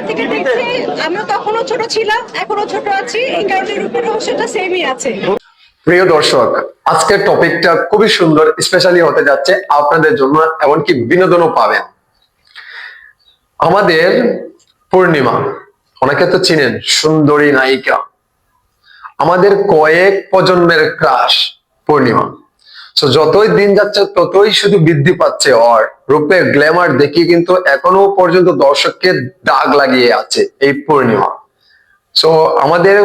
থেকে দেখছি আমরা তখনও ছোট ছিলাম, এখনো ছোট আছি, এই কারণে রূপের রহস্যটা সেমই আছে। প্রিয় দর্শক, আজকের টপিকটা খুবই সুন্দর, স্পেশালি হতে যাচ্ছে আপনাদের জন্য, এমনকি বিনোদনও পাবেন। আমাদের পূর্ণিমা, অনেকে তো চিনেন, সুন্দরী নায়িকা, আমাদের কয়েক প্রজন্মের ক্রাশ পূর্ণিমা। তো যতই দিন যাচ্ছে ততই শুধু বৃদ্ধি পাচ্ছে ওর রূপের গ্ল্যামার দেখিয়ে, কিন্তু এখনো পর্যন্ত দর্শককে দাগ লাগিয়ে আছে এই পূর্ণিমা। সো আমাদের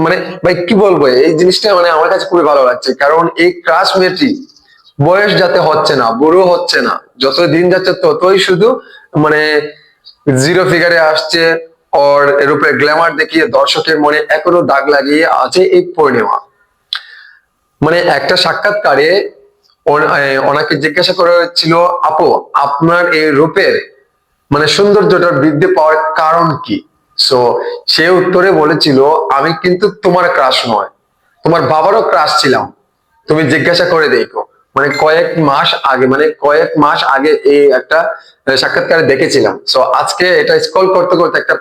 মানে ভাই কি বলবো, এই জিনিসটা মানে আমার কাছে খুবই ভালো লাগছে, কারণ এই ক্রাশ মেয়েটি বয়স যাতে হচ্ছে না, বুড়ো হচ্ছে না, যত দিন যাচ্ছে ততই শুধু মানে জিরো ফিগারে আসছে। ওর এর উপরে গ্ল্যামার দেখিয়ে দর্শকের মনে এখনো দাগ লাগিয়ে আছে এই পূর্ণিমা। মানে একটা সাক্ষাৎকারে ওনাকে জিজ্ঞাসা করা হয়েছিল, আপু আপনার এই রূপের মানে সৌন্দর্যটা বৃদ্ধি পাওয়ার কারণ কি? সো সে উত্তরে বলেছিল, আমি কিন্তু তোমার ক্রাশ নয়, তোমার বাবারও ক্রাশ ছিলাম, তুমি জিজ্ঞাসা করে দেখো। মানে কয়েক মাস আগে এই একটা সাক্ষাৎকারে দেখেছিলাম। সো আজকে এটা স্ক্রল করতে করতে একটা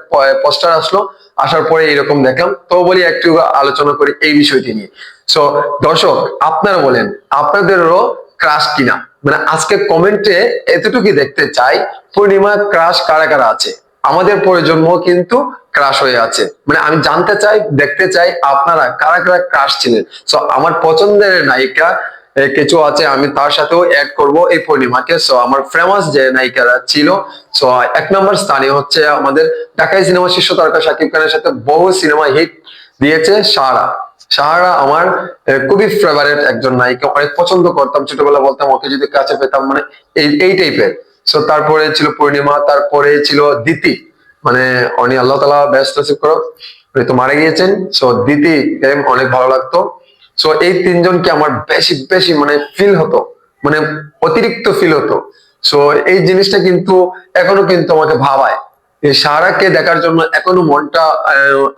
পোস্টার আসলো, আসার পরে এরকম দেখলাম, তো বলি একটু আলোচনা করি এই বিষয়টি নিয়ে। সো দর্শক, আপনারা বলেন আপনাদেরও ক্রাশ কিনা, মানে আজকে কমেন্টে এতটুকু দেখতে চাই, পূর্ণিমা ক্রাশ কারা কারা আছে। আমাদের প্রজন্ম কিন্তু ক্রাশ হয়ে আছে, মানে আমি জানতে চাই, দেখতে চাই আপনারা কারা কারা ক্রাশ ছিলেন। সো আমার পছন্দের নায়িকা কিছু আছে, আমি তার সাথেও অ্যাড করব এই পূর্ণিমাকে। সো আমার ফেমাস যে নায়িকারা ছিল, সো এক নম্বর স্থানে হচ্ছে আমাদের ঢাকাই সিনেমা শীর্ষ তারকা শাকিব খানের সাথে বহু সিনেমা হিট দিয়েছে সাহারা। সাহারা আমার খুবই ফেভারিট একজন নায়িকা, অনেক পছন্দ করতাম, ছোটবেলা বলতাম ওকে যদি কাছে পেতাম, মানে এই টাইপের। সো তারপরে ছিল পূর্ণিমা, তারপরে ছিল দিতি, মানে উনি আল্লাহ তাআলা ব্যস্ত নসিব করো, উনি তো মারা গিয়েছেন। সো দিতি অনেক ভালো লাগতো। সো এই তিনজনকে আমার বেশি বেশি মানে ফিল হতো, মানে অতিরিক্ত ফিল হতো। সো এই জিনিসটা কিন্তু এখনো কিন্তু আমাকে ভাবায়, এই সারাকে দেখার জন্য এখনো মনটা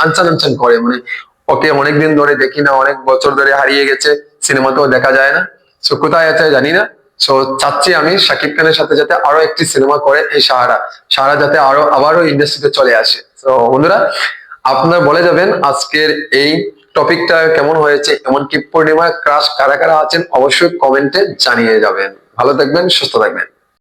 আনচান আনচান করে। মানে ওকে অনেকদিন ধরে দেখি না, অনেক বছর ধরে হারিয়ে গেছে, সিনেমাতেও দেখা যায় না। সো কোথায় আছে জানি না। সো চাচ্ছি আমি শাকিব খানের সাথে যাতে আরো একটি সিনেমা করে এই সাহারা, সাহারা যাতে আবারও ইন্ডাস্ট্রিতে চলে আসে। তো বন্ধুরা, আপনারা বলে যাবেন আজকের এই টপিকটা কেমন হয়েছে, এমনকি পূর্ণিমা ক্রাশ কারা কারা আছেন, অবশ্যই কমেন্টে জানিয়ে যাবেন। ভালো থাকবেন, সুস্থ থাকবেন।